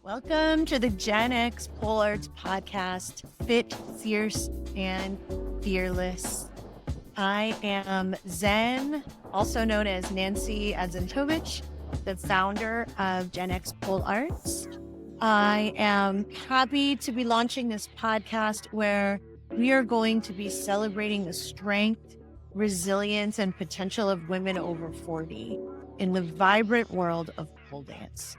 Welcome to the Gen X Pole Arts podcast, Fit, Fierce, and Fearless. I am Zen, also known as Nancy Adzentovich, the founder of Gen X Pole Arts. I am happy to be launching this podcast where we are going to be celebrating the strength, resilience, and potential of women over 40 in the vibrant world of pole dance.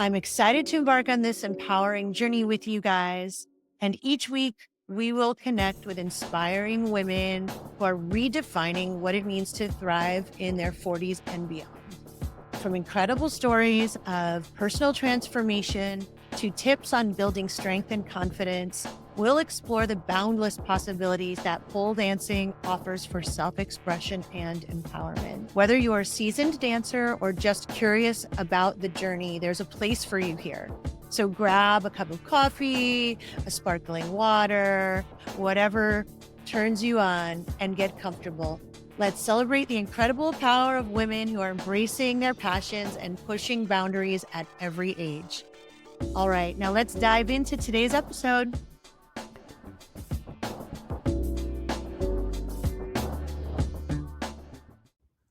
I'm excited to embark on this empowering journey with you guys. And each week, we will connect with inspiring women who are redefining what it means to thrive in their 40s and beyond. From incredible stories of personal transformation to tips on building strength and confidence, we'll explore the boundless possibilities that pole dancing offers for self-expression and empowerment. Whether you're a seasoned dancer or just curious about the journey, there's a place for you here. So grab a cup of coffee, a sparkling water, whatever turns you on, and get comfortable. Let's celebrate the incredible power of women who are embracing their passions and pushing boundaries at every age. All right, now let's dive into today's episode.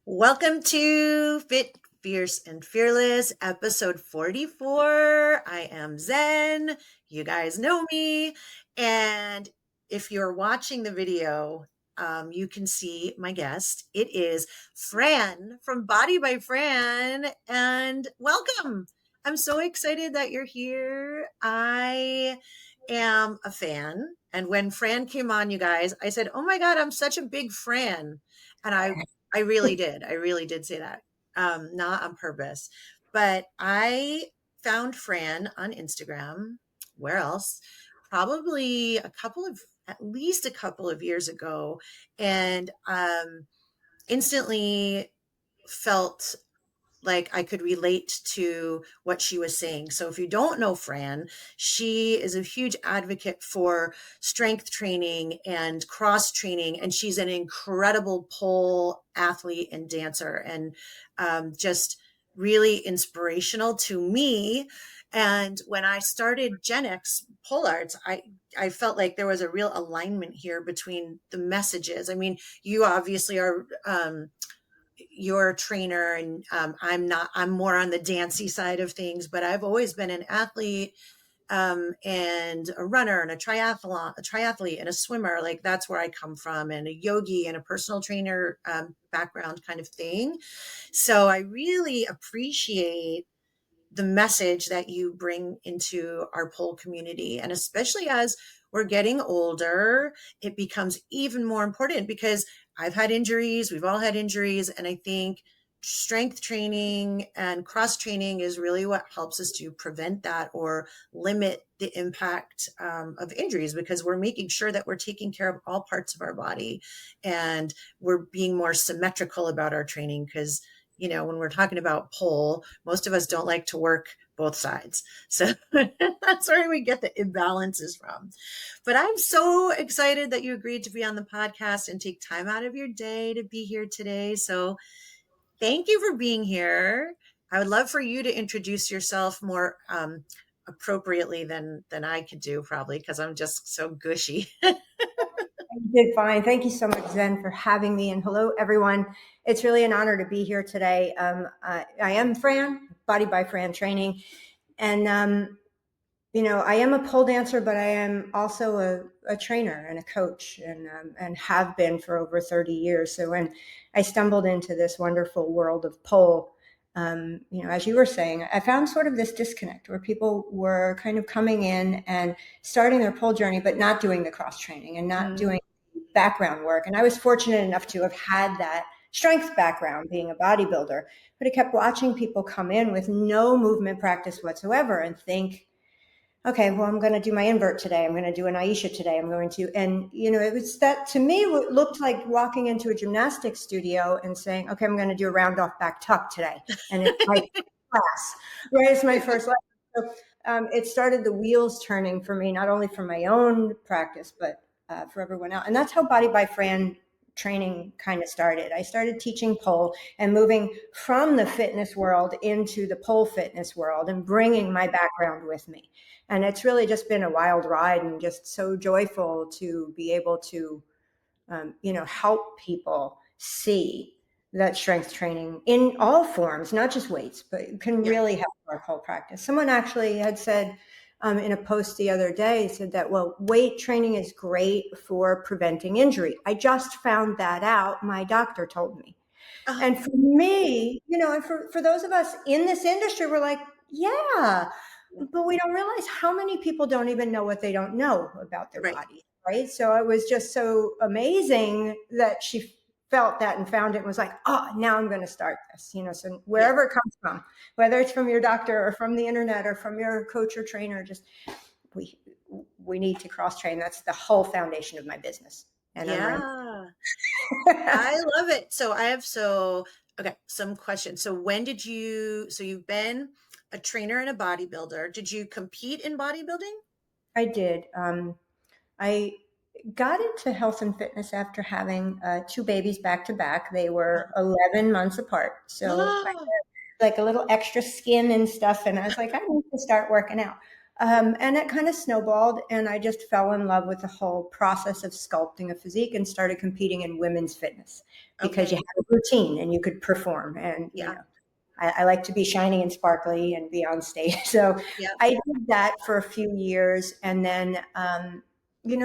Welcome to Fit, Fierce, and Fearless, episode 44. I am Zen. You guys know me. And if you're watching the video, you can see my guest. It is Fran from Body by Fran. And welcome. I'm so excited that you're here. I am a fan. And when Fran came on, you guys, I said, oh my God, I'm such a big Fran. And I really did. I really did say that. Not on purpose. But I found Fran on Instagram. Where else? Probably at least a couple of years ago, and instantly felt like I could relate to what she was saying. So if you don't know Fran, she is a huge advocate for strength training and cross training, and she's an incredible pole athlete and dancer, and just really inspirational to me. And when I started Gen X Pole Arts, I felt like there was a real alignment here between the messages. I mean, you obviously are you're a trainer, and I'm more on the dancey side of things, but I've always been an athlete and a runner and a triathlete and a swimmer. Like that's where I come from, and a yogi and a personal trainer background kind of thing. So I really appreciate the message that you bring into our pole community. And especially as we're getting older, it becomes even more important because I've had injuries, we've all had injuries. And I think strength training and cross training is really what helps us to prevent that or limit the impact of injuries, because we're making sure that we're taking care of all parts of our body and we're being more symmetrical about our training. Because when we're talking about pole, most of us don't like to work both sides. So that's where we get the imbalances from. But I'm so excited that you agreed to be on the podcast and take time out of your day to be here today. So thank you for being here. I would love for you to introduce yourself more appropriately than I could do, probably, because I'm just so gushy. You did fine. Thank you so much, Zen, for having me. And hello, everyone. It's really an honor to be here today. I am Fran, Body by Fran training. And, I am a pole dancer, but I am also a trainer and a coach, and have been for over 30 years. So when I stumbled into this wonderful world of pole, as you were saying, I found sort of this disconnect where people were kind of coming in and starting their pole journey, but not doing the cross training and not doing background work. And I was fortunate enough to have had that strength background being a bodybuilder, but I kept watching people come in with no movement practice whatsoever and think, okay, well, I'm going to do my invert today. I'm going to do an Aisha today. And it was that, to me, what looked like walking into a gymnastics studio and saying, okay, I'm going to do a round off back tuck today. And it's my class, right? It's my first lesson. So it started the wheels turning for me, not only for my own practice, but for everyone else. And that's how Body by Fran training kind of started. I started teaching pole and moving from the fitness world into the pole fitness world and bringing my background with me. And it's really just been a wild ride and just so joyful to be able to, help people see that strength training in all forms, not just weights, but can Yeah. really help our whole practice. Someone actually had said in a post the other day, said that, well, weight training is great for preventing injury. I just found that out. My doctor told me. Oh, And for me, and for those of us in this industry, we're like, yeah, yeah. but we don't realize how many people don't even know what they don't know about their Right. body, right? So it was just so amazing that she felt that and found it and was like, oh, now I'm going to start this, so Yeah. wherever it comes from, whether it's from your doctor or from the internet or from your coach or trainer, just we we need to cross train. That's the whole foundation of my business. And I'm rambling. Yeah. I love it. Okay, some questions. So you've been a trainer and a bodybuilder. Did you compete in bodybuilding? I did. I got into health and fitness after having two babies back to back. They were 11 months apart. So I Oh, had like a little extra skin and stuff. And I was like, I need to start working out. And it kind of snowballed. And I just fell in love with the whole process of sculpting a physique and started competing in women's fitness because you okay. had a routine and you could perform. And, Yeah. I like to be shiny and sparkly and be on stage. So Yeah. I did that for a few years and then,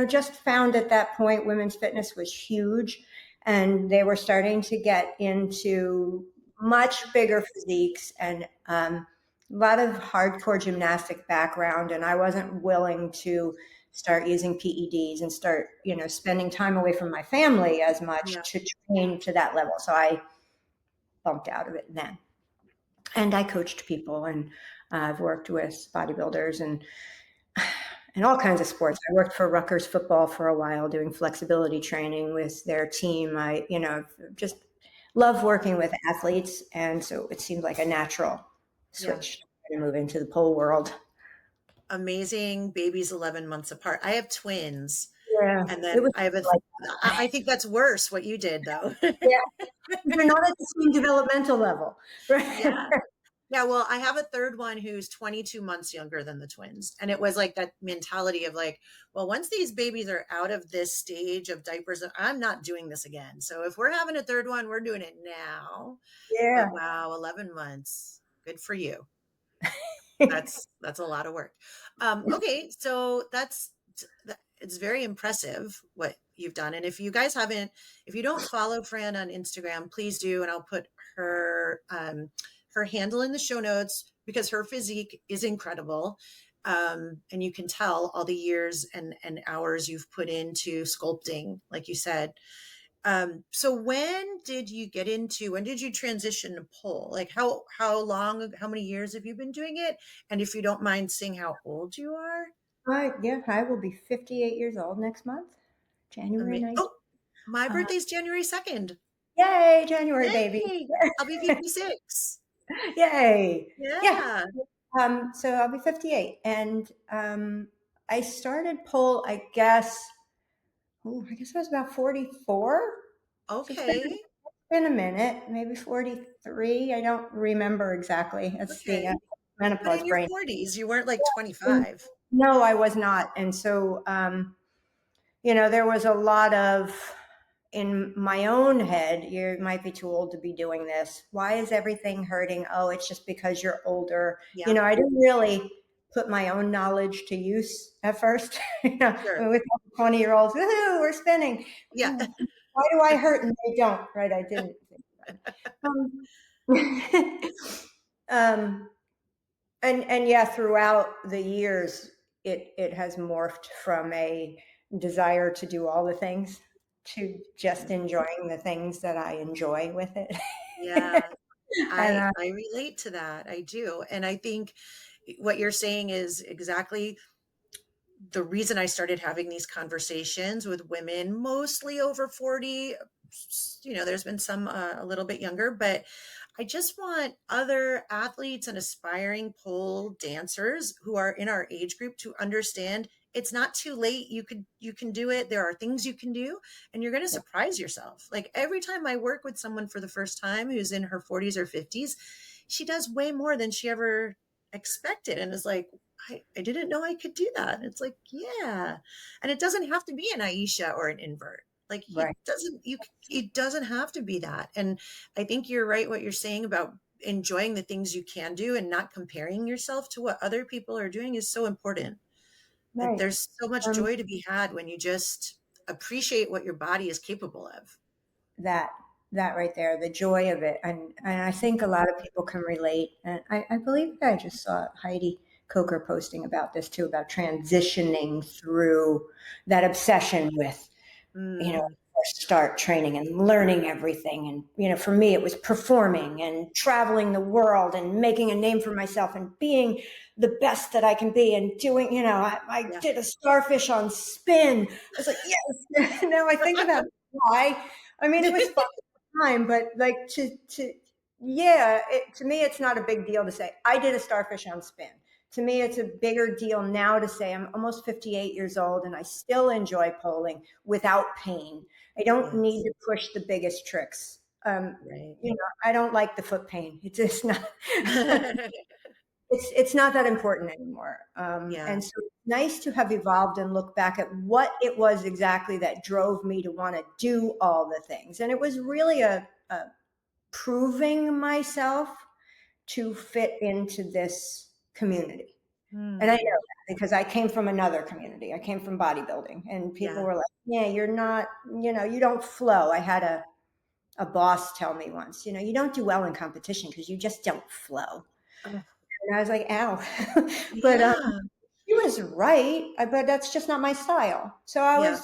just found at that point women's fitness was huge and they were starting to get into much bigger physiques and a lot of hardcore gymnastic background. And I wasn't willing to start using PEDs and start, spending time away from my family as much Yeah. to train to that level. So I bumped out of it then. And I coached people and I've worked with bodybuilders and all kinds of sports. I worked for Rutgers football for a while doing flexibility training with their team. I, just love working with athletes. And so it seemed like a natural Yeah. switch to move into the pole world. Amazing babies 11 months apart. I have twins, Yeah, and it then was I have like, I think that's worse what you did though. yeah, they're not at the same developmental level, right? Yeah. Yeah, well, I have a third one who's 22 months younger than the twins. And it was like that mentality of like, well, once these babies are out of this stage of diapers, I'm not doing this again. So if we're having a third one, we're doing it now. But Yeah. wow, 11 months. Good for you. That's a lot of work. Okay, so it's very impressive what you've done. And if you don't follow Fran on Instagram, please do, and I'll put her handle in the show notes because her physique is incredible. And you can tell all the years and hours you've put into sculpting, like you said. So when did you transition to pole? Like how many years have you been doing it? And if you don't mind saying how old you are. Yeah, I will be 58 years old next month, January 9th. Oh, my Uh, birthday's January 2nd. Yay, January baby. Yay. I'll be 56. Yay. Yeah. Yeah. So I'll be 58. And I started pole, I guess I was about 44. So Okay. it's been a minute, maybe 43. I don't remember exactly. It's the Okay. But menopause in your brain. 40s, you weren't like 25. No, I was not. And so, there was a lot of in my own head, you might be too old to be doing this. Why is everything hurting? Oh, it's just because you're older. Yeah. I didn't really put my own knowledge to use at first. Sure. With 20-year-olds, woohoo, we're spinning. Yeah. Why do I hurt and they don't? Right? I didn't think about it. Um, and yeah, throughout the years, it has morphed from a desire to do all the things to just enjoying the things that I enjoy with it. Yeah. and I relate to that. I do. And I think what you're saying is exactly the reason I started having these conversations with women, mostly over 40. There's been some a little bit younger, but I just want other athletes and aspiring pole dancers who are in our age group to understand it's not too late. You can do it. There are things you can do, and you're going to surprise yourself. Like every time I work with someone for the first time who's in her 40s or 50s, she does way more than she ever expected and is like, I didn't know I could do that. It's like, yeah. And it doesn't have to be an Aisha or an invert. Like Right. it doesn't have to be that. And I think you're right what you're saying about enjoying the things you can do and not comparing yourself to what other people are doing is so important. Like Right. there's so much Um, joy to be had when you just appreciate what your body is capable of. that that right there, the joy of it, and I think a lot of people can relate. And I believe I just saw Heidi Coker posting about this too, about transitioning through that obsession with, Mm, first start training and learning everything. And, for me, it was performing and traveling the world and making a name for myself and being the best that I can be and doing, I yeah. did a starfish on spin. I was like, yes. Now I think about why. I mean, it was fun at the time, but like yeah, to me, it's not a big deal to say I did a starfish on spin. To me, it's a bigger deal now to say I'm almost 58 years old and I still enjoy polling without pain. I don't need Yes. to push the biggest tricks. Right. I don't like the foot pain. It's just not. It's not that important anymore. Yeah. And so it's nice to have evolved and look back at what it was exactly that drove me to want to do all the things. And it was really a proving myself to fit into this community. And I know Hmm. that because I came from another community. I came from bodybuilding, and people Yeah. were like, "Yeah, you're not, you don't flow." I had a boss tell me once, you don't do well in competition because you just don't flow. Oh, And I was like, "Ow," but yeah. he was right, but that's just not my style. So Yeah.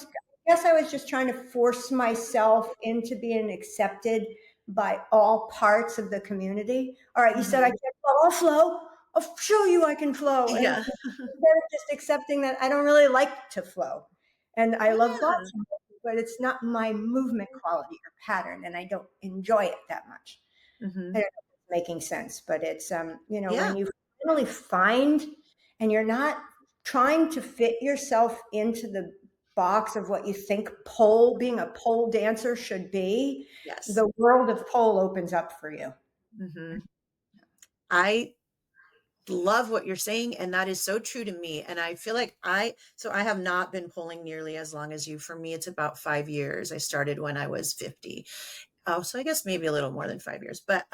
I guess I was just trying to force myself into being accepted by all parts of the community. All right, you said I Hmm. can't flow. I'll flow. I'll show you I can flow. And Yeah. instead of just accepting that I don't really like to flow, and I love Yeah. watching it, but it's not my movement quality or pattern, and I don't enjoy it that much. I Hmm. don't know if it's making sense, but it's when Yeah. you finally find and you're not trying to fit yourself into the box of what you think being a pole dancer should be, Yes. the world of pole opens up for you. Hmm. I love what you're saying, and that is so true to me. And I feel like I have not been polling nearly as long as you. For me, it's about 5 years. I started when I was 50. Oh, so I guess maybe a little more than 5 years. But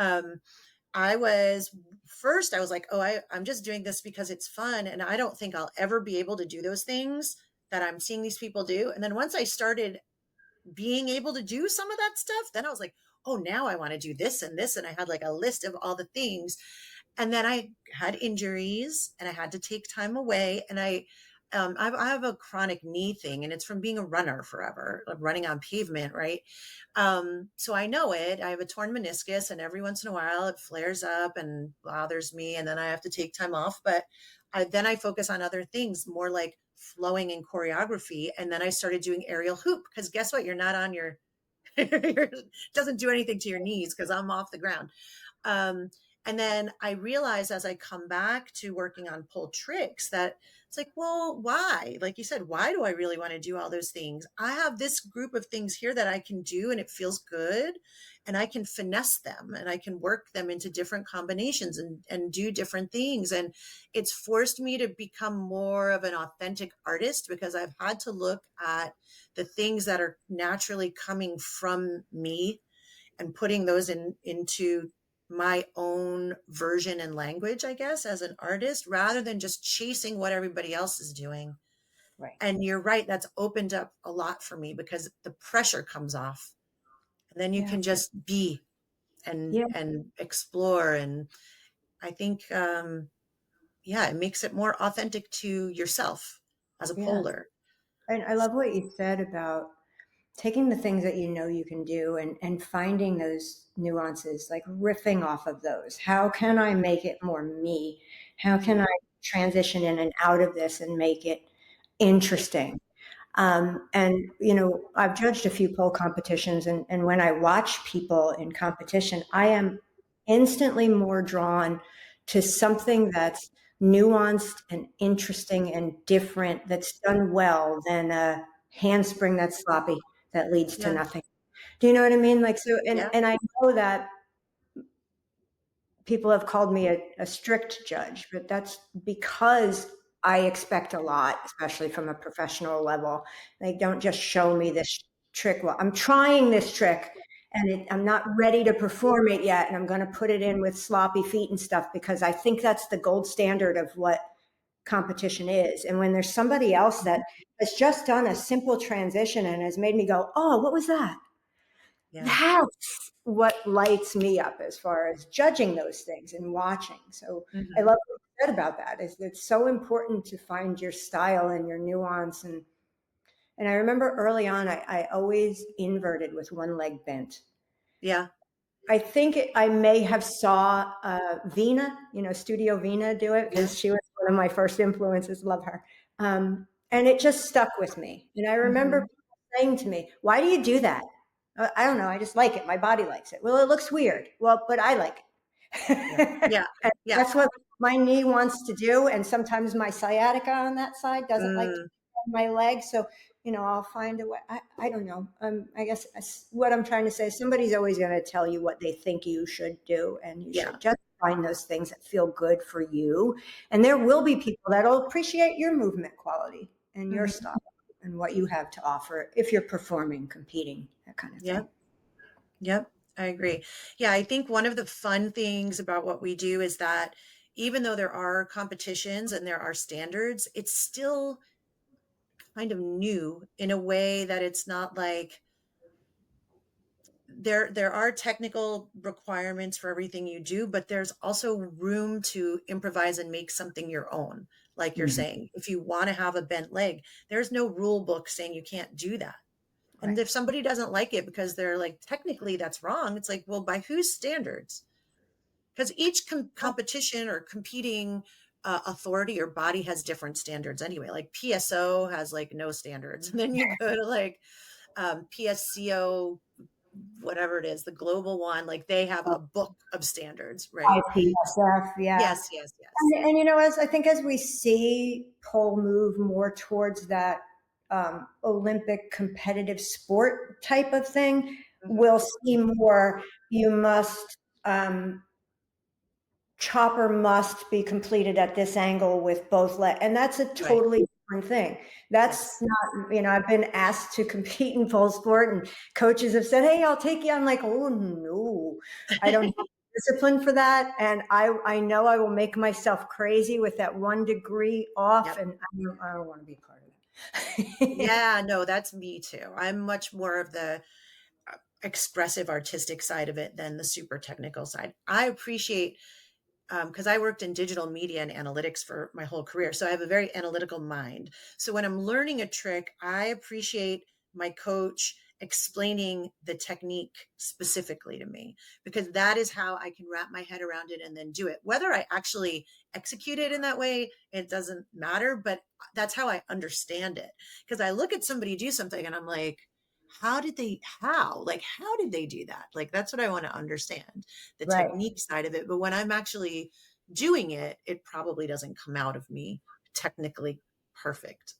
I was first, I was like, oh, I'm just doing this because it's fun. And I don't think I'll ever be able to do those things that I'm seeing these people do. And then once I started being able to do some of that stuff, then I was like, oh, now I want to do this and this. And I had like a list of all the things. And then I had injuries and I had to take time away. And I have a chronic knee thing, and it's from being a runner forever, like running on pavement, right? So I know it. I have a torn meniscus, and every once in a while it flares up and bothers me, and then I have to take time off. But then I focus on other things, more like flowing and choreography. And then I started doing aerial hoop because guess what? You're not on your, it doesn't do anything to your knees because I'm off the ground. Um, and then I realized as I come back to working on pull tricks that it's like, well, why? Like you said, why do I really want to do all those things? I have this group of things here that I can do and it feels good. And I can finesse them and I can work them into different combinations and do different things. And it's forced me to become more of an authentic artist because I've had to look at the things that are naturally coming from me and putting those into my own version and language, I guess, as an artist, rather than just chasing what everybody else is doing. Right. And you're right, that's opened up a lot for me because the pressure comes off. And then you Yeah. can just be Yeah. and explore. And I think yeah, it makes it more authentic to yourself as a Yeah. polar. And I love what you said about taking the things that you can do and finding those nuances, like riffing off of those. How can I make it more me? How can I transition in and out of this and make it interesting? And I've judged a few pole competitions, and when I watch people in competition, I am instantly more drawn to something that's nuanced and interesting and different that's done well than a handspring that's sloppy that leads to Yeah. nothing. Do you know what I mean? Like, so, Yeah. and I know that people have called me a strict judge, but that's because I expect a lot, especially from a professional level. They don't just show me this trick. Well, I'm trying this trick and I'm not ready to perform it yet. And I'm going to put it in with sloppy feet and stuff because I think that's the gold standard of what competition is. And when there's somebody else that has just done a simple transition and has made me go, oh, what was that? Yeah. That's what lights me up as far as judging those things and watching. So I Hmm. love what you said about that. Is it's so important to find your style and your nuance. And I remember early on, I always inverted with one leg bent. Yeah. I think I may have saw Vina, Studio Vina do it Yeah. because she was one of my first influences. Love her, and it just stuck with me. And I remember Hmm. people saying to me, "Why do you do that?" I don't know. I just like it. My body likes it. Well, it looks weird. Well, but I like Yeah. it. Yeah. And Yeah. that's what my knee wants to do. And sometimes my sciatica on that side doesn't like to Mm, be on my leg. So, I'll find a way. I don't know. I guess what I'm trying to say is somebody's always going to tell you what they think you should do. And you yeah. should just find those things that feel good for you. And there will be people that'll appreciate your movement quality and your Hmm. style and what you have to offer if you're performing, competing, that kind of thing. Yep. Yep. I agree. Yeah. I think one of the fun things about what we do is that even though there are competitions and there are standards, it's still kind of new in a way that it's not like there are technical requirements for everything you do, but there's also room to improvise and make something your own. Like you're Mhm. saying, if you want to have a bent leg, there's no rule book saying you can't do that. And Right. if somebody doesn't like it because they're like, technically that's wrong, it's like, well, by whose standards? Because each competition or competing authority or body has different standards anyway. Like PSO has like no standards. And then you go to like PSCO, whatever it is, the global one, like they have a book of standards, right? IPSF, yeah. Yes, yes, yes. And as I think as we see pole move more towards that Olympic competitive sport type of thing, Hmm. we'll see more. You must chopper must be completed at this angle with both legs, and that's a Right. totally different thing. That's Yes. not, I've been asked to compete in pole sport, and coaches have said, "Hey, I'll take you." I'm like, "Oh no, I don't have discipline for that," and I know I will make myself crazy with that 1 degree off, Yep. and I don't want to be a part of that. Yeah, no, that's me too. I'm much more of the expressive artistic side of it than the super technical side. I appreciate because I worked in digital media and analytics for my whole career. So I have a very analytical mind. So when I'm learning a trick, I appreciate my coach explaining the technique specifically to me because that is how I can wrap my head around it and then do it. Whether I actually execute it in that way, it doesn't matter, but that's how I understand it. Because I look at somebody do something and I'm like, how did they do that? Like, that's what I want to understand, the Right, technique side of it. But when I'm actually doing it, it probably doesn't come out of me technically perfect,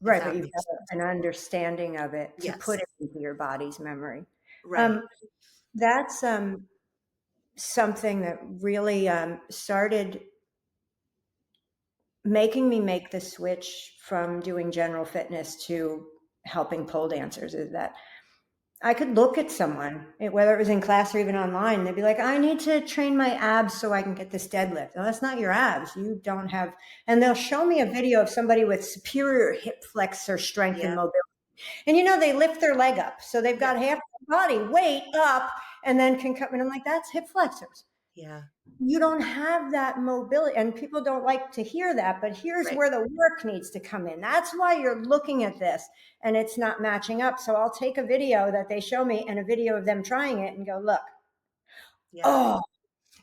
if right, but that you've got makes sense. an understanding of it to put Yes. it into your body's memory. Right. Um, that's something that really started making me make the switch from doing general fitness to helping pole dancers is that I could look at someone, whether it was in class or even online, they'd be like, I need to train my abs so I can get this deadlift. No, that's not your abs. You don't have, and they'll show me a video of somebody with superior hip flexor strength and Yeah. mobility. And they lift their leg up. So they've Yeah. got half their body weight up and then can come, and I'm like, that's hip flexors. Yeah. You don't have that mobility, and people don't like to hear that, but here's Right. where the work needs to come in. That's why you're looking at this and it's not matching up. So I'll take a video that they show me and a video of them trying it and go, look, Yeah. oh.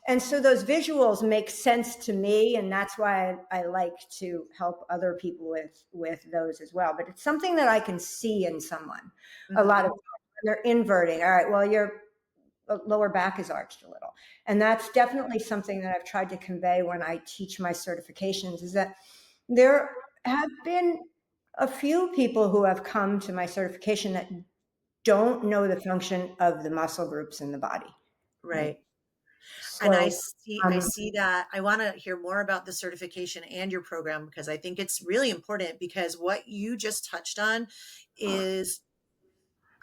And so those visuals make sense to me, and that's why I like to help other people with those as well. But it's something that I can see in someone a Hmm. lot of times when they're inverting. All right, well, you're lower back is arched a little. And that's definitely something that I've tried to convey when I teach my certifications, is that there have been a few people who have come to my certification that don't know the function of the muscle groups in the body, right? Right. And So, I see that. I want to hear more about the certification and your program, because I think it's really important, because what you just touched on is,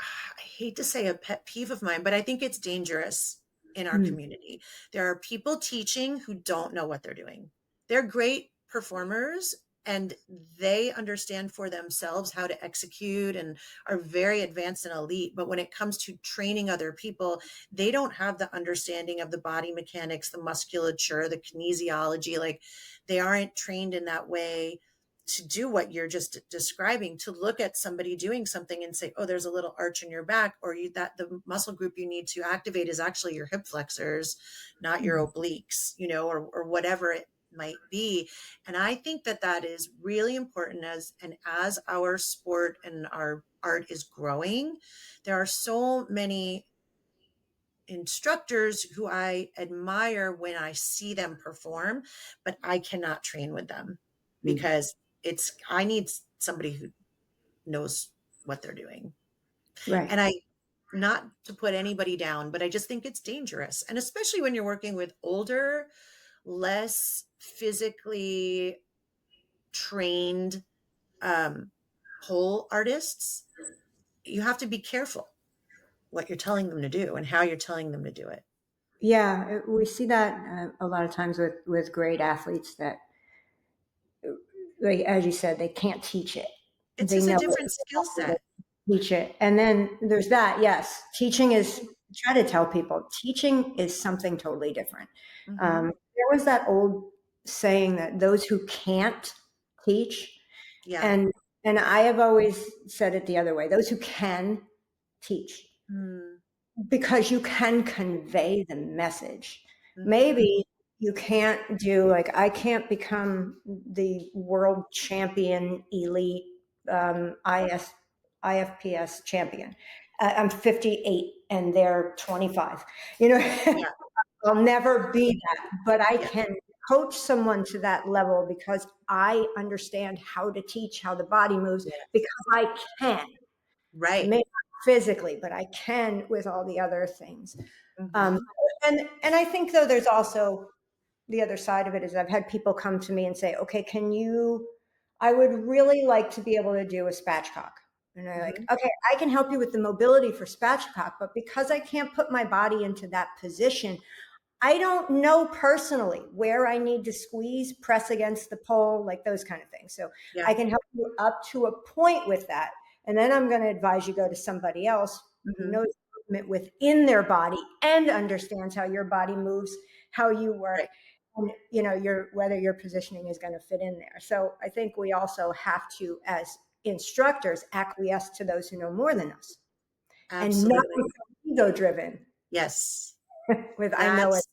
I hate to say, a pet peeve of mine, but I think it's dangerous in our mm, community. There are people teaching who don't know what they're doing. They're great performers and they understand for themselves how to execute and are very advanced and elite. But when it comes to training other people, they don't have the understanding of the body mechanics, the musculature, the kinesiology. Like, they aren't trained in that way to do what you're just describing, to look at somebody doing something and say, oh, there's a little arch in your back, or that the muscle group you need to activate is actually your hip flexors, not your mm, obliques, or whatever it might be. And I think that that is really important, as our sport and our art is growing. There are so many instructors who I admire when I see them perform, but I cannot train with them, mm. because I need somebody who knows what they're doing. Right. And I, not to put anybody down, but I just think it's dangerous. And especially when you're working with older, less physically trained um, pole artists, you have to be careful what you're telling them to do and how you're telling them to do it. Yeah, we see that a lot of times with great athletes that, like as you said, they can't teach it. It's They just a know it, different skill they set. teach it, and then there's that. Yes, teaching is. Try to tell people teaching is something totally different. Mm-hmm. There was that old saying that those who can't teach, Yeah. and I have always said it the other way: those who can teach, Mm-hmm. because you can convey the message. Mm-hmm. Maybe you can't do, like, I can't become the world champion elite IFPS champion. I'm 58 and they're 25. You know, Yeah. I'll never be that, but I Yeah. can coach someone to that level because I understand how to teach how the body moves, Yes. because I can. Right. Maybe not physically, but I can with all the other things. Um, Mm-hmm. and I think, though, there's also the other side of it is I've had people come to me and say, okay, I would really like to be able to do a spatchcock. And I'm like, Mm-hmm. okay, I can help you with the mobility for spatchcock, but because I can't put my body into that position, I don't know personally where I need to squeeze, press against the pole, like those kind of things. So Yeah. I can help you up to a point with that. And then I'm going to advise you go to somebody else who Mm-hmm. knows movement within their body and understands how your body moves, how you work, Right. and whether your positioning is going to fit in there. So I think we also have to, as instructors, acquiesce to those who know more than us and not Absolutely. become ego driven Yes. with I know it. That's,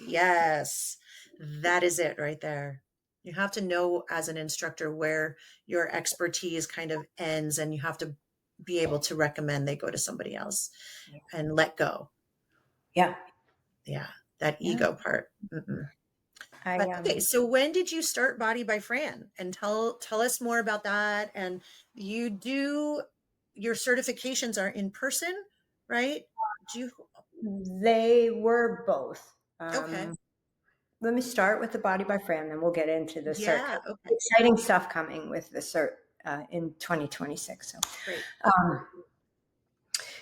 yes. That is it right there. You have to know, as an instructor, where your expertise kind of ends, and you have to be able to recommend they go to somebody else and let go. Yeah. Yeah. That Yeah. ego part. Mm-mm. I But okay, so when did you start Body by Fran? And tell us more about that. And you do, your certifications are in person, right? Do you? They were both. Okay. Let me start with the Body by Fran, then we'll get into the cert. Yeah. Okay. Exciting stuff coming with the cert in 2026. Great. Um,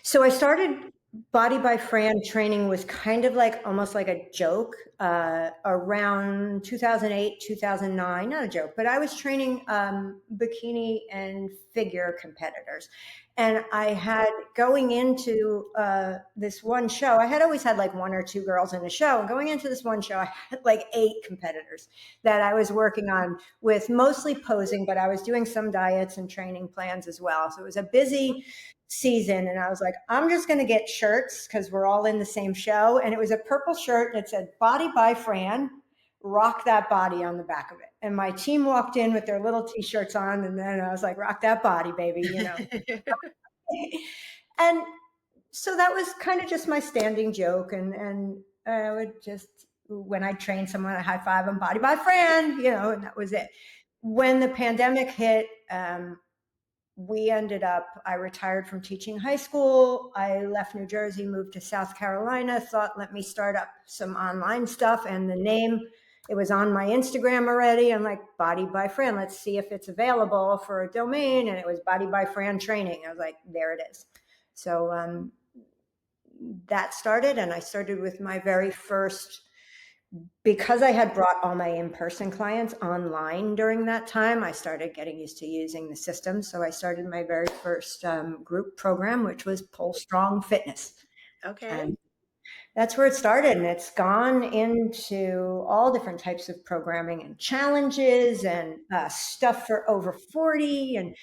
So I started Body by Fran. Training was kind of like almost like a joke around 2008, 2009. Not a joke, but I was training bikini and figure competitors. And I had, going into this one show, I had always had like one or two girls in a show. And going into this one show, I had like 8 competitors that I was working on, with mostly posing, but I was doing some diets and training plans as well. So it was a busy season, and I was like, I'm just going to get shirts because we're all in the same show. And it was a purple shirt that said Body by Fran, rock that body on the back of it. And my team walked in with their little t-shirts on, and then I was like, rock that body, baby, you know. And so that was kind of just my standing joke. And I would just, when I train someone, I high five them, body by Fran, and that was it. When the pandemic hit, I retired from teaching high school. I left New Jersey, moved to South Carolina, thought, let me start up some online stuff. And the name, it was on my Instagram already. I'm like, Body by Fran, let's see if it's available for a domain. And it was Body by Fran Training. I was like, there it is. So that started, and I started with my very first, because I had brought all my in-person clients online during that time, I started getting used to using the system. So I started my very first group program, which was Pull Strong Fitness. Okay. And that's where it started. And it's gone into all different types of programming and challenges and stuff for over 40 and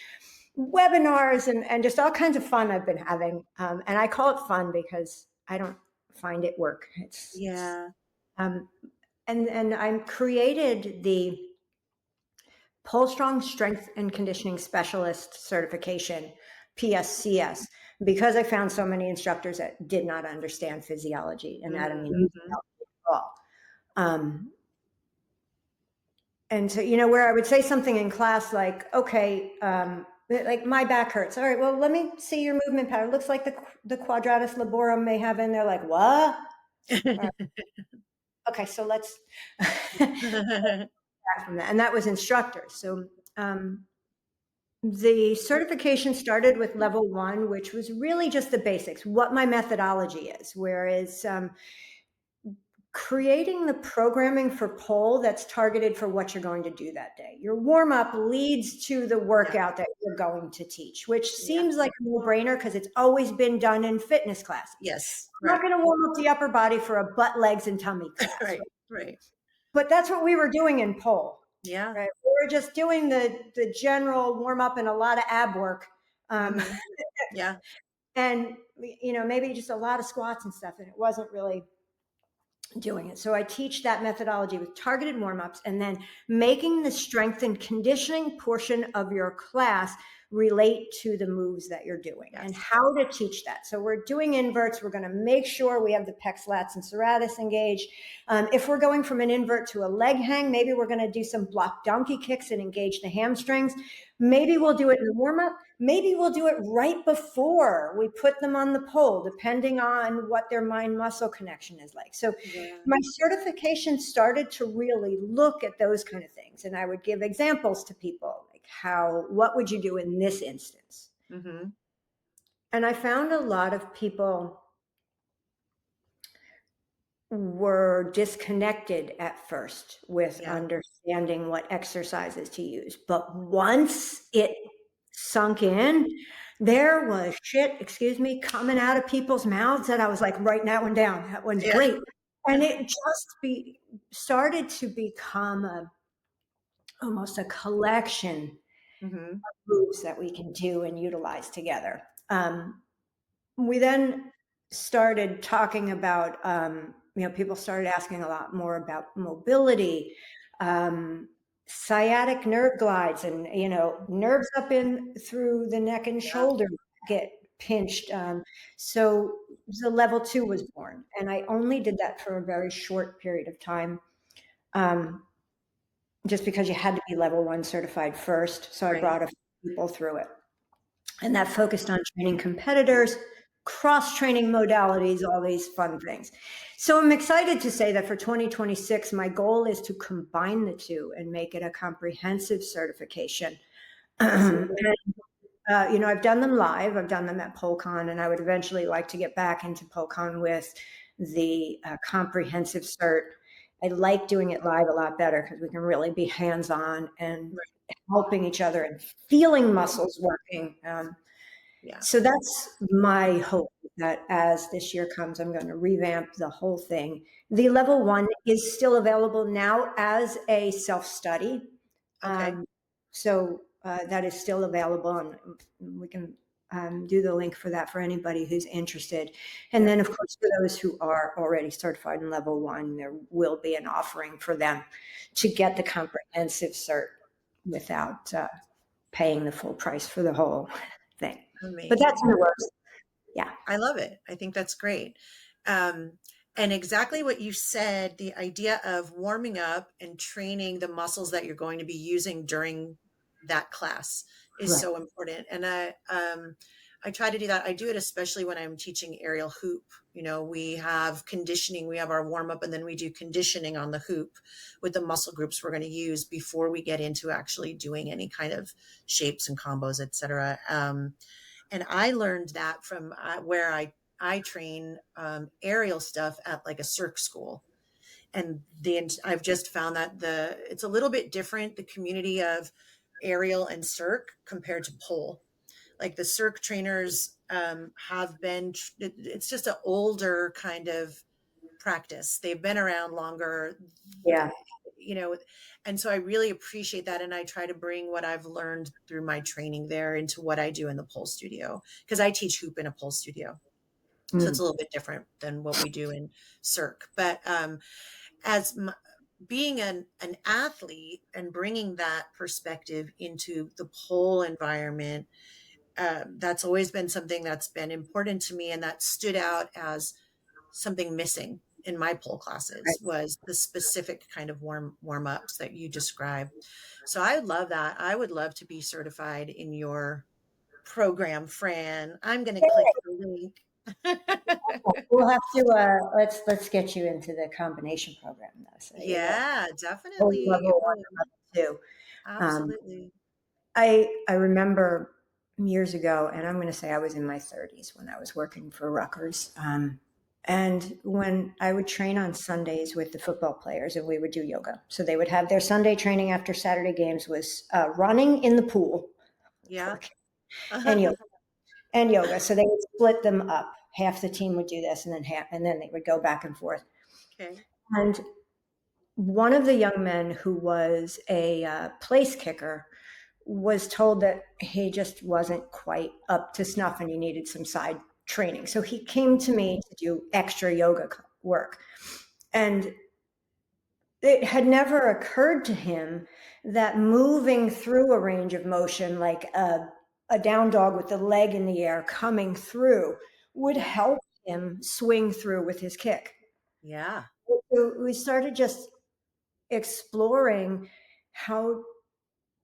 webinars and just all kinds of fun I've been having. And I call it fun because I don't find it work. Yeah. Um, and I created the Pull Strong Strength and Conditioning Specialist certification, PSCS, because I found so many instructors that did not understand physiology, anatomy, and Mm-hmm. physiology at all. And so, where I would say something in class like, okay, like my back hurts. All right, well, let me see your movement pattern. Looks like the quadratus laborum may have in there. Like, what? Okay, so let's back from that. And that was instructors. So the certification started with level 1, which was really just the basics, what my methodology is, whereas creating the programming for pole that's targeted for what you're going to do that day. Your warm up leads to the Yeah. workout that you're going to teach, which Yeah. seems like a no brainer because it's always been done in fitness classes. Yes. I'm not Right. going to warm up the upper body for a butt, legs, and tummy class. Right. Right? Right. But that's what we were doing in pole. Yeah. Right? We were just doing the general warm up and a lot of ab work. Mm-hmm. Yeah. And, maybe just a lot of squats and stuff. And it wasn't really doing it. So I teach that methodology with targeted warm-ups and then making the strength and conditioning portion of your class relate to the moves that you're doing and Yes. how to teach that. So we're doing inverts. We're going to make sure we have the pecs, lats, and serratus engaged. If we're going from an invert to a leg hang, maybe we're going to do some block donkey kicks and engage the hamstrings. Maybe we'll do it in the warm-up. Maybe we'll do it right before we put them on the pole, depending on what their mind-muscle connection is like. So Yeah. my certification started to really look at those kind of things. And I would give examples to people like what would you do in this instance? Mm-hmm. And I found a lot of people were disconnected at first with Yeah. understanding what exercises to use. But once it sunk in, there was shit, excuse me, coming out of people's mouths that I was like, writing that one down. That one's Yeah. great. And it just started to become almost a collection Mm-hmm. of moves that we can do and utilize together. We then started talking about, people started asking a lot more about mobility, sciatic nerve glides, and, nerves up in through the neck and Yeah. shoulder get pinched. So the level 2 was born. And I only did that for a very short period of time. Just because you had to be level 1 certified first. So I Right. brought a few people through it. And that focused on training competitors, cross-training modalities, all these fun things. So I'm excited to say that for 2026, my goal is to combine the two and make it a comprehensive certification. I've done them live. I've done them at PoleCon, and I would eventually like to get back into PoleCon with the comprehensive cert. I like doing it live a lot better because we can really be hands-on and Right. helping each other and feeling muscles working. Yeah. So that's my hope that as this year comes, I'm going to revamp the whole thing. The level 1 is still available now as a self-study. Okay. So that is still available, and we can do the link for that for anybody who's interested. And Yeah. then, of course, for those who are already certified in level 1, there will be an offering for them to get the comprehensive cert without paying the full price for the whole thing. But that's Amazing. in the works. Yeah. I love it. I think that's great. Um, and exactly what you said, the idea of warming up and training the muscles that you're going to be using during that class is Right. so important. And I try to do that. I do it especially when I'm teaching aerial hoop. You know, we have conditioning, we have our warm up, and then we do conditioning on the hoop with the muscle groups we're going to use before we get into actually doing any kind of shapes and combos, et cetera. And I learned that from where I train aerial stuff at like a circ school. And I've just found that it's a little bit different, the community of aerial and circ compared to pole. Like the circ trainers have been, it's just an older kind of practice. They've been around longer, Yeah. you know, and so I really appreciate that. And I try to bring what I've learned through my training there into what I do in the pole studio, because I teach hoop in a pole studio. So it's a Mm. little bit different than what we do in circ. But as m being an athlete and bringing that perspective into the pole environment, that's always been something that's been important to me and that stood out as something missing in my pole Right. classes was the specific kind of warm ups that you described. So I love that. I would love to be certified in your program, Fran. I'm going to click the link. We'll have to let's get you into the combination program though, so you get Yeah, whole definitely. level one Oh, and level two. Um, absolutely. I remember years ago, and I'm going to say I was in my 30s when I was working for Rutgers. And when I would train on Sundays with the football players, and we would do yoga, so they would have their Sunday training after Saturday games was running in the pool, Yeah. and yoga and yoga. So they would split them up. Half the team would do this, and then and then they would go back and forth. Okay. And one of the young men who was a place kicker was told that he just wasn't quite up to snuff and he needed some side training. So he came to me to do extra yoga work. And it had never occurred to him that moving through a range of motion, like a down dog with the leg in the air coming through, would Yeah. help him swing through with his kick. Yeah. So we started just exploring how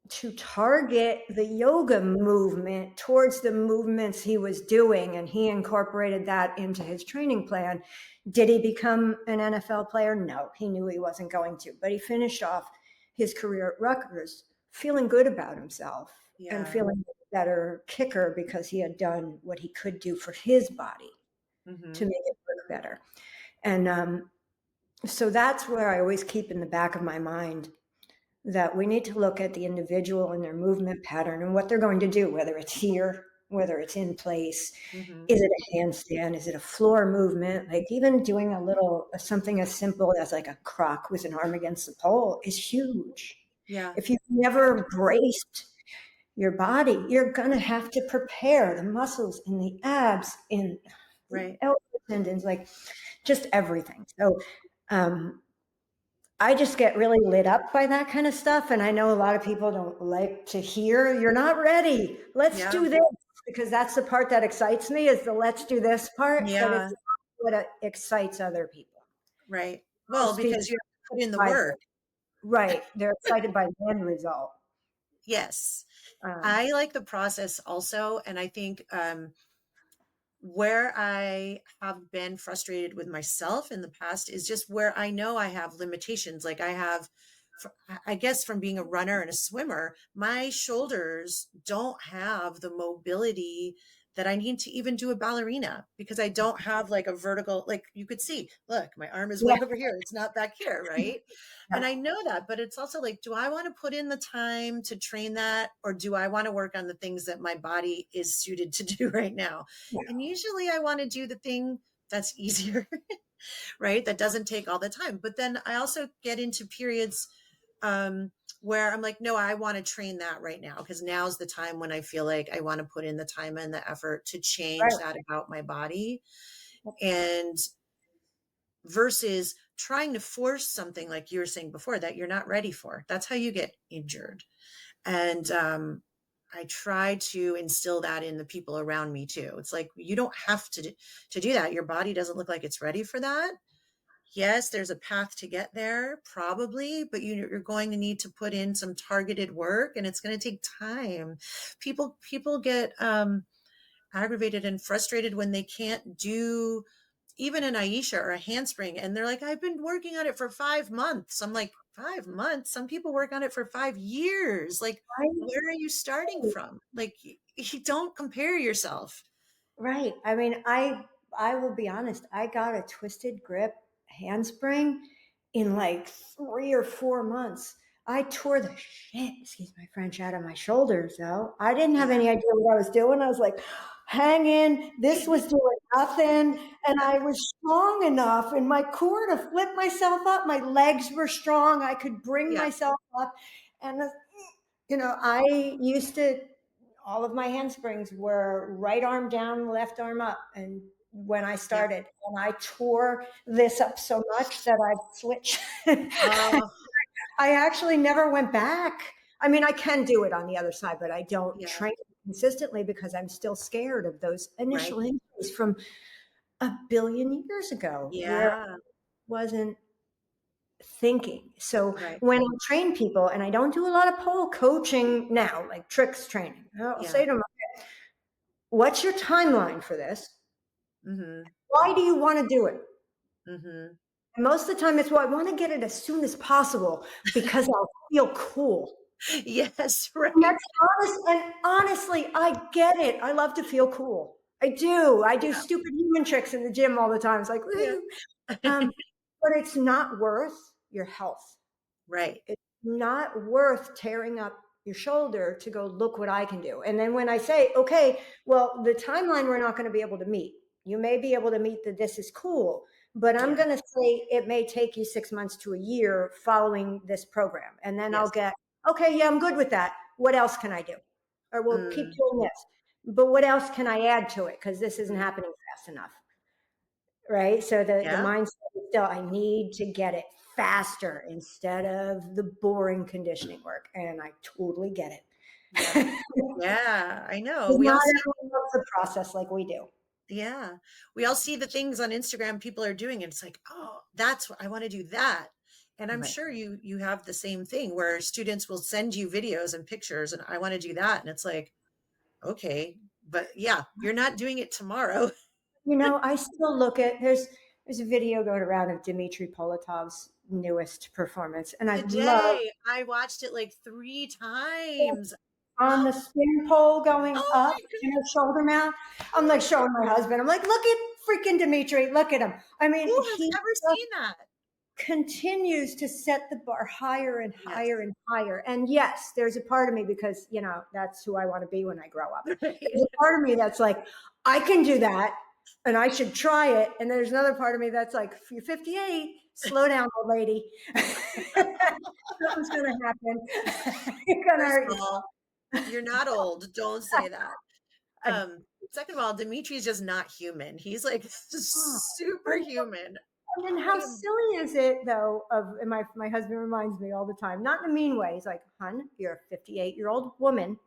to target the yoga movement towards the movements he was doing, and he incorporated that into his training plan. Did he become an NFL player? No, he knew he wasn't going to, but he finished off his career at Rutgers feeling good about himself and Yeah. feeling a better kicker because he had done what he could do for his body to Hmm. make it work better. And so that's where I always keep in the back of my mind that we need to look at the individual and their movement pattern and what they're going to do, whether it's here, whether it's in place. Hmm. Is it a handstand? Is it a floor movement? Like even doing a little something as simple as like a croc with an arm against the pole is huge. Yeah. If you've never braced your body, you're going to have to prepare the muscles in the abs, in the Right. elbow tendons, like just everything. So, I just get really lit up by that kind of stuff. And I know a lot of people don't like to hear, you're not ready. Let's Yeah. do this. Because that's the part that excites me is the let's do this part, but it's Yeah. not what excites other people. Right. Well, Most people because you have to put in the are work. right. They're excited by the end result. Yes. Um, I like the process also. And I think where I have been frustrated with myself in the past is just where I know I have limitations. Like I have, I guess from being a runner and a swimmer, my shoulders don't have the mobility that I need to even do a ballerina because I don't have like a vertical, like you could see, look, my arm is way yeah, over here. It's not back here, right? And yeah, I know that, but it's also like, do I want to put in the time to train that? Or do I want to work on the things that my body is suited to do right now? yeah, And usually I want to do the thing that's easier, right? That doesn't take all the time. But then I also get into periods um, where I'm like, no, I want to train that right now because now's the time when I feel like I want to put in the time and the effort to change right. that about my body. And versus trying to force something like you were saying before that you're not ready for. That's how you get injured. And I try to instill that in the people around me too. It's like, you don't have to do that. Your body doesn't look like it's ready for that. Yes, there's a path to get there, probably, but you're going to need to put in some targeted work, and it's going to take time. People get aggravated and frustrated when they can't do even an Aisha or a handspring, and they're like, I've been working on it for 5 months. I'm like, 5 months? Some people work on it for 5 years. Like, Right. where are you starting from? Like, you don't compare yourself. Right. I mean, I will be honest. I got a twisted grip handspring in like 3 or 4 months. I tore the shit, excuse my French, out of my shoulders though. I didn't have Yeah. any idea what I was doing. I was like, hang in. This was doing nothing. And I was strong enough in my core to flip myself up. My legs were strong. I could bring Yeah. myself up. And I used to, all of my handsprings were right arm down, left arm up. And when I Yeah. started, and I tore this up so much that I switched. Oh, I actually never went back. I mean, I can do it on the other side, but I don't yeah. train consistently because I'm still scared of those Right. initial injuries from a billion years ago where I Yeah. wasn't thinking. So Right. when I train people, and I don't do a lot of pole coaching now, like tricks training, I'll Yeah. say to them, what's your timeline for this? Mm-hmm. Why do you want to do it? Mm-hmm. And most of the time it's, well, I want to get it as soon as possible because I'll feel cool. Yes, And right. that's honest. And honestly, I get it. I love to feel cool. I do. I do Yeah. stupid human tricks in the gym all the time. It's like, Yeah. woo. But it's not worth your health. Right. It's not worth tearing up your shoulder to go, look what I can do. And then when I say, okay, well, the timeline we're not going to be able to meet. You may be able to meet the this is cool, but I'm Yeah. going to say it may take you 6 months to a year following this program. And then I'll Yes. get, okay, yeah, I'm good with that. What else can I do? Or we'll keep Mm, doing this. But what else can I add to it? Because this isn't mm. happening fast enough. Right. So the Yeah. mindset is still, I need to get it faster instead of the boring conditioning work. And I totally get it. Yeah. Yeah. I know. Because We not all see, everyone loves the process like we do. yeah. We all see the things on Instagram people are doing, and it's like, oh, that's what I want to do that. And I'm Right. sure you have the same thing where students will send you videos and pictures, and I want to do that. And it's like, okay, but yeah, you're not doing it tomorrow. I still look at, there's a video going around of Dmitry Politov's newest performance. And I love Today, I watched it like 3 times. on Oh, the spin pole going oh up my in her God. shoulder mount. I'm like showing my husband. I'm like, look at freaking Dimitri. Look at him. I mean, Who has he ever seen that? continues to set the bar higher and Yes. higher and higher. And yes, there's a part of me, because, that's who I want to be when I grow up. There's Right. a part of me that's like, I can do that and I should try it. And there's another part of me that's like, you're 58, slow down, old lady. Something's going to happen. You're going to First hurt of yourself. all, you're not old. Don't say that. I, Second of all, Dimitri's just not human. He's like oh, superhuman. and then I how am, silly is it though? And my husband reminds me all the time, not in a mean way. He's like, "Hun, you're a 58-year-old woman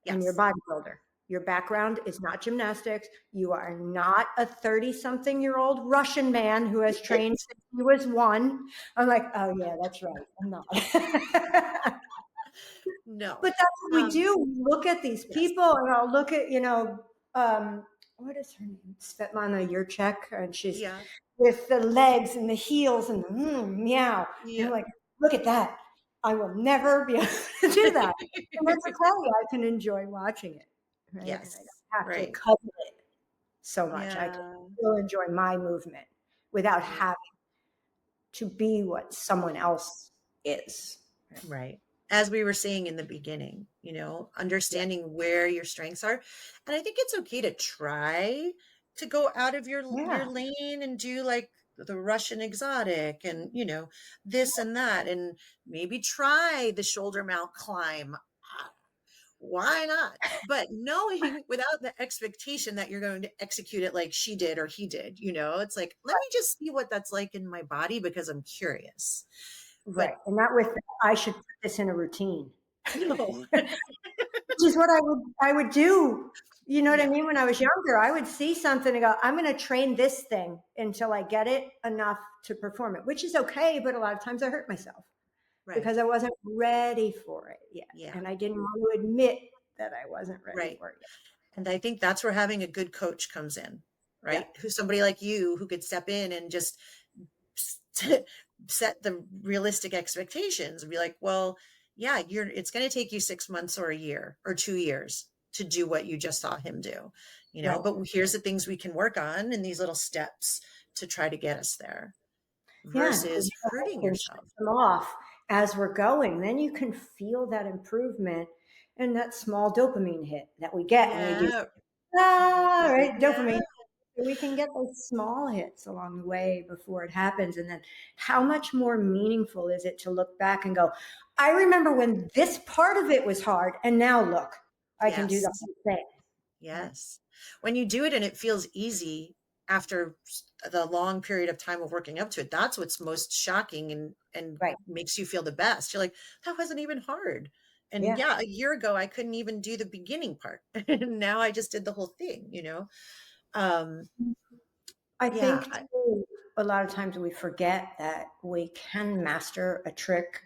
and you're a yes. bodybuilder. Your background is not gymnastics. You are not a 30-something-year-old Russian man who has trained since he was one." I'm like, oh yeah, that's right. I'm not. No. But that's what we Um, do. We look at these yes. people, and I'll look at, what is her name? Svetlana Yurchek, and she's Yeah. with the legs and the heels and the meow. And I'm Yeah. like, look at that. I will never be able to do that. And that's okay. I can enjoy watching it, right? And I Yes. don't have to Right. covet it so much. I can Yeah. still enjoy my movement without Right. having to be what someone else is. Right. As we were saying in the beginning, Yeah. understanding where your strengths are. And I think it's okay to try to go out of your Yeah. lane and do like the Russian exotic and, this and that, and maybe try the shoulder mount climb. Why not? But knowing without the expectation that you're going to execute it like she did or he did, it's like, let me just see what that's like in my body because I'm curious. But Right. And not with, I should put this in a routine, no. which is what I would do. You know what I Yeah, mean? When I was younger, I would see something and go, I'm going to train this thing until I get it enough to perform it, which is okay. But a lot of times I hurt myself right. because I wasn't ready for it yet. Yeah, And I didn't want to admit that I wasn't ready right. for it And I think that's where having a good coach comes in, right? yet. Who's somebody like you who could step in and just set the realistic expectations and be like, well, yeah, it's going to take you 6 months or a year or 2 years to do what you just saw him do, Yeah. Right. but here's the things we can work on in these little steps to try to get us there Yeah. versus hurting And shut yourself. them off as we're going. Then you can feel that improvement and that small dopamine hit that we get when we do, Yeah. right? Yeah. Dopamine. So we can get those small hits along the way before it happens. And then how much more meaningful is it to look back and go, I remember when this part of it was hard. And now look, I can do the Yes. whole thing. Right. Yes. When you do it and it feels easy after the long period of time of working up to it, that's what's most shocking and Right. makes you feel the best. You're like, that wasn't even hard. And Yeah. yeah, a year ago I couldn't even do the beginning part. And now I just did the whole thing. Um, I yeah, think too, a lot of times we forget that we can master a trick,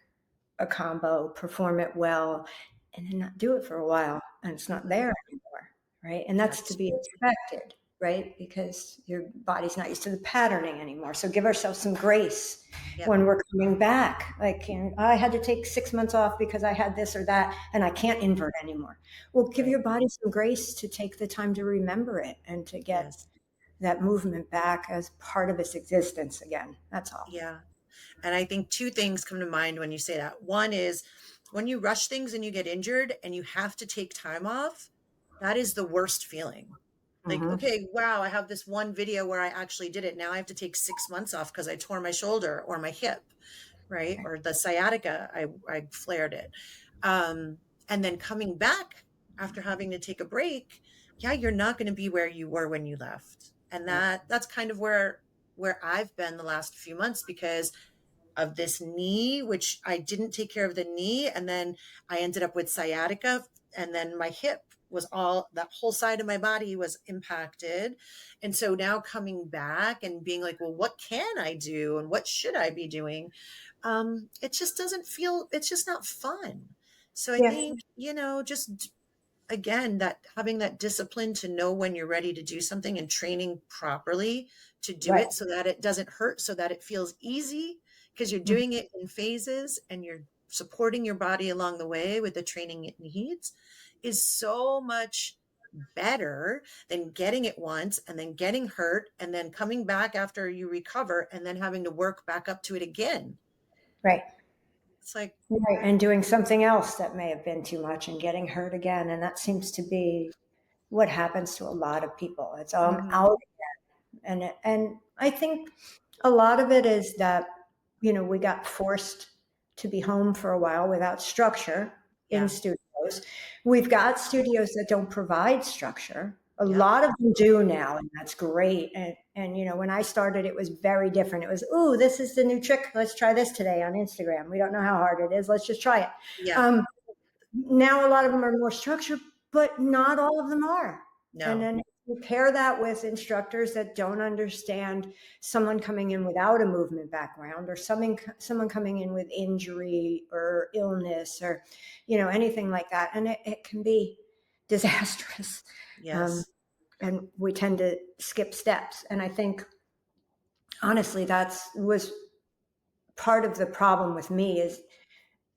a combo, perform it well, and then not do it for a while, and it's not mhm, there anymore, right? And that's to that's be expected, right? Because your body's not used to the patterning anymore. So give ourselves some grace yep, when we're coming back. Like, I had to take 6 months off because I had this or that, and I can't invert anymore. Well, give right. your body some grace to take the time to remember it and to get Yes. that movement back as part of its existence again. That's all. Yeah. And I think two things come to mind when you say that. One is when you rush things and you get injured and you have to take time off, that is the worst feeling. Like, Mm-hmm. okay, wow, I have this one video where I actually did it. Now I have to take 6 months off because I tore my shoulder or my hip, right? Or the sciatica, I flared it. And then coming back after having to take a break, yeah, you're not going to be where you were when you left. And Right. that's kind of where I've been the last few months because of this knee, which I didn't take care of the knee. And then I ended up with sciatica. And then my hip was that whole side of my body was impacted. And so now coming back and being like, well, what can I do? And what should I be doing? It just doesn't feel, it's just not fun. So I Yeah. think, just again, that having that discipline to know when you're ready to do something and training properly to do Right. it so that it doesn't hurt, so that it feels easy because you're Mhm. doing it in phases and you're supporting your body along the way with the training it needs is so much better than getting it once and then getting hurt and then coming back after you recover and then having to work back up to it again. Right. It's like, Right. And doing something else that may have been too much and getting hurt again. And that seems to be what happens to a lot of people. It's mhm, out. And I think a lot of it is that, we got forced to be home for a while without structure in yeah, studios. We've got studios that don't provide structure. A yep, lot of them do now, and that's great. And when I started, it was very different. It was, ooh, this is the new trick. Let's try this today on Instagram. We don't know how hard it is. Let's just try it. yeah, Now a lot of them are more structured, but not all of them are. And no, then you pair that with instructors that don't understand someone coming in without a movement background or someone coming in with injury or illness or anything like that, and it can be disastrous. Um, yes, and we tend to skip steps. And I think honestly that's was part of the problem with me is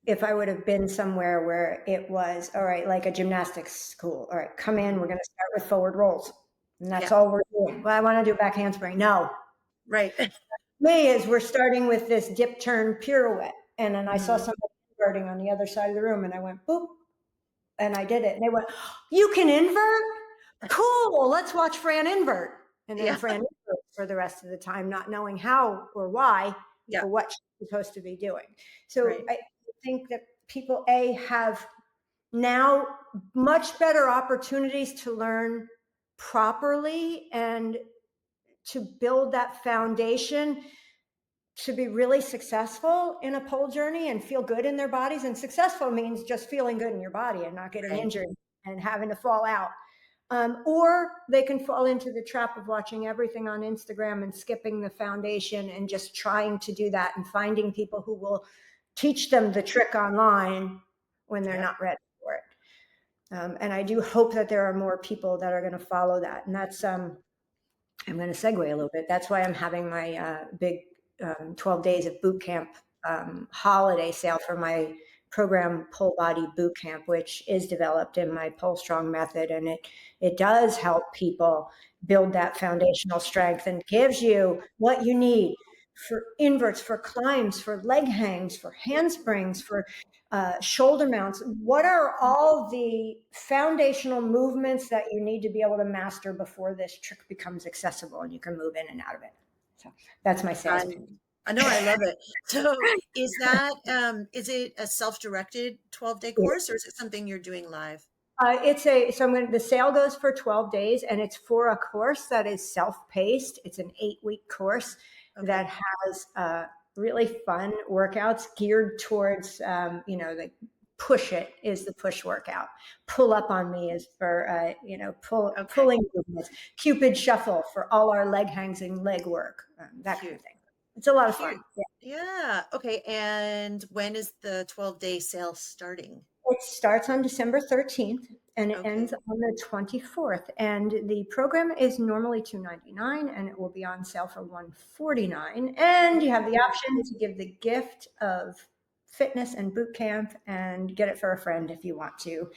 if I would have been somewhere where it was, all right, like a gymnastics school, all right, come in, mhm, we're going to start with forward rolls. And that's yeah, all we're doing. Well, I want to do back handspring. No. right. Me is we're starting with this dip turn pirouette. And then I saw Mhm. somebody inverting on the other side of the room and I went, boop, and I did it. And they went, you can invert? Cool. Let's watch Fran invert. And then Yeah, Fran invert for the rest of the time, not knowing how or why yeah, or what she's supposed to be doing. So right, I think that people, have now much better opportunities to learn properly and to build that foundation to be really successful in a pole journey and feel good in their bodies. And successful means just feeling good in your body and not getting right. injured. and having to fall out. Or they can fall into the trap of watching everything on Instagram and skipping the foundation and just trying to do that and finding people who will teach them the trick online when they're Yep. not ready for it. And I do hope that there are more people that are going to follow that. And that's, I'm going to segue a little bit. That's why I'm having my big 12 days of boot camp holiday sale for my program, Pole Body Boot Camp, which is developed in my Pole Strong method. And it does help people build that foundational strength and gives you what you need for inverts, for climbs, for leg hangs, for handsprings, for shoulder mounts. What are all the foundational movements that you need to be able to master before this trick becomes accessible and you can move in and out of it? So that's my sales pitch. I know, I love it. So is it a self-directed 12-day course, or is it something you're doing live? The sale goes for 12 days and it's for a course that is self-paced. It's an 8-week course that Okay. has really fun workouts geared towards, like push it is the push workout. Pull up on me is for, Okay. pulling movements. Cupid shuffle for all our leg hangs and leg work, that kind of Cute. thing. It's a lot of fun. Cute. Yeah. Okay. And when is the 12-day sale starting? It starts on December 13th and it ends Okay. on the 24th. And the program is normally $299 and it will be on sale for $149. And you have the Ooh, option to give the gift of fitness and boot camp and get it for a friend if you want to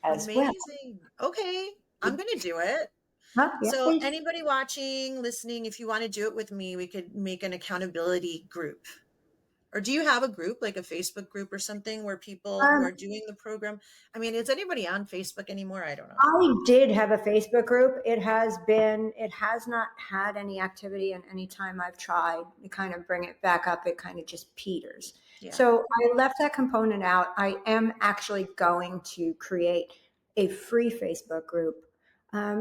as well. amazing. Okay. I'm going to do it. Huh? Yeah, So please. anybody watching, listening, if you want to do it with me, we could make an accountability group. Or do you have a group, like a Facebook group or something where people who Um, are doing the program? I mean, is anybody on Facebook anymore? I don't know. I did have a Facebook group. It has not had any activity, and any time I've tried to kind of bring it back up, it kind of just peters. Yeah. So I left that component out. I am actually going to create a free Facebook group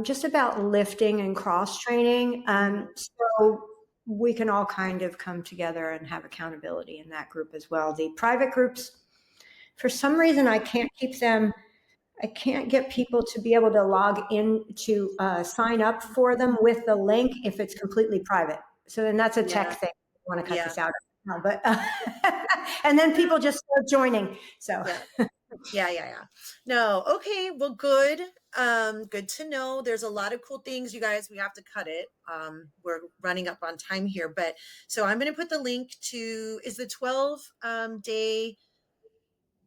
just about lifting and cross training. Mhm. So we can all kind of come together and have accountability in that group as well. The private groups, for some reason, I can't get people to be able to log in to sign up for them with the link if it's completely private. So then that's a tech Yeah. thing. I want to cut Yeah. this out. But and then people just start joining. So Yeah. Yeah, yeah, yeah. No, okay, well, good. Good to know. There's a lot of cool things, you guys. We have to cut it. We're running up on time here, but so I'm going to put the link to is the 12 day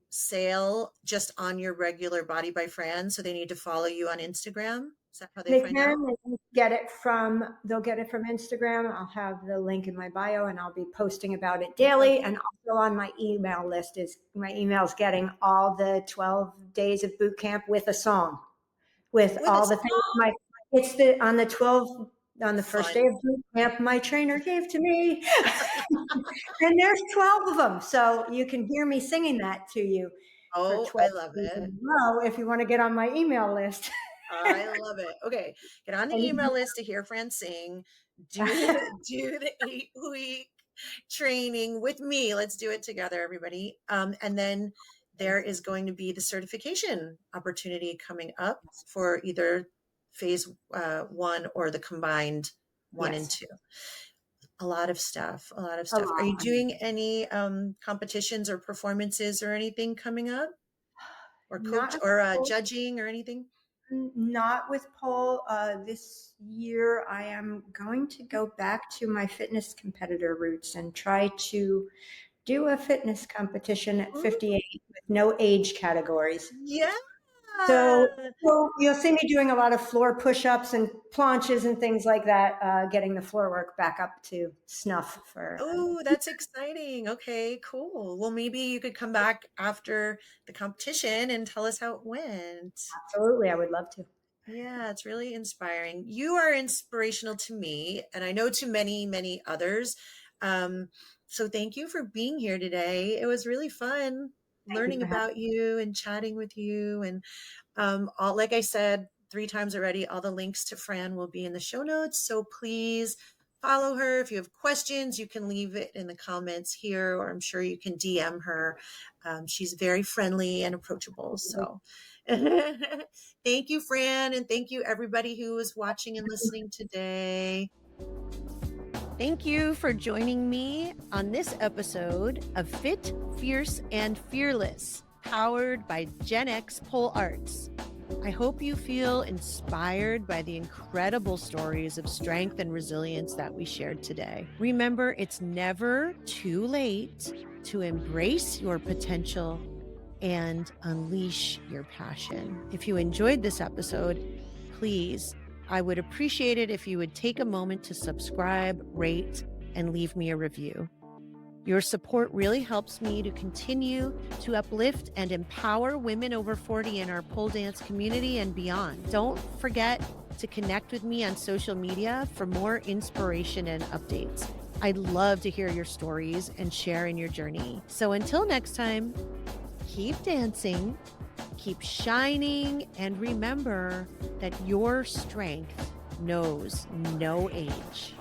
sale just on your regular Body by Fran, so they need to follow you on Instagram. Is that how they they find out? can they'll get it from Instagram. I'll have the link in my bio and I'll be posting about it daily. Okay. And also on my email list is my email's getting all the 12 days of boot camp with a song, with With a all the things song. my it's the on the 12 on the first day Fun. of boot camp my trainer gave to me. And there's 12 of them. So you can hear me singing that to you for Oh, 12 I love days in it. a row if you want to get on my email list. I love it. Okay, get on the And email list to hear Fran sing. Do the 8-week training with me. Let's do it together, everybody. And then there is going to be the certification opportunity coming up for either phase one or the combined one and yes, two. A lot of stuff. A lot of a stuff. Are lot. you doing any competitions or performances or anything coming up, or coach Not or judging or anything? not with pole. This year, I am going to go back to my fitness competitor roots and try to do a fitness competition at Ooh, 58 with no age categories. yeah. So you'll see me doing a lot of floor push-ups and planches and things like that, getting the floor work back up to snuff for. Oh, that's exciting. Okay, cool. Well, maybe you could come back after the competition and tell us how it went. Absolutely, I would love to. Yeah, it's really inspiring. You are inspirational to me, and I know to many, many others. Um, so thank you for being here today. It was really fun Thank you learning for having about you and chatting with you. And all, like I said 3 times already, all the links to Fran will be in the show notes. So please follow her. If you have questions, you can leave it in the comments here, or I'm sure you can DM her. She's very friendly and approachable. me. So Thank you, Fran, and thank you everybody who is watching and listening today. Thank you for joining me on this episode of Fit, Fierce, and Fearless, powered by Gen X Pole Arts. I hope you feel inspired by the incredible stories of strength and resilience that we shared today. Remember, it's never too late to embrace your potential and unleash your passion. If you enjoyed this episode, please, I would appreciate it if you would take a moment to subscribe, rate, and leave me a review. Your support really helps me to continue to uplift and empower women over 40 in our pole dance community and beyond. Don't forget to connect with me on social media for more inspiration and updates. I'd love to hear your stories and share in your journey. So until next time, keep dancing, keep shining, and remember that your strength knows no age.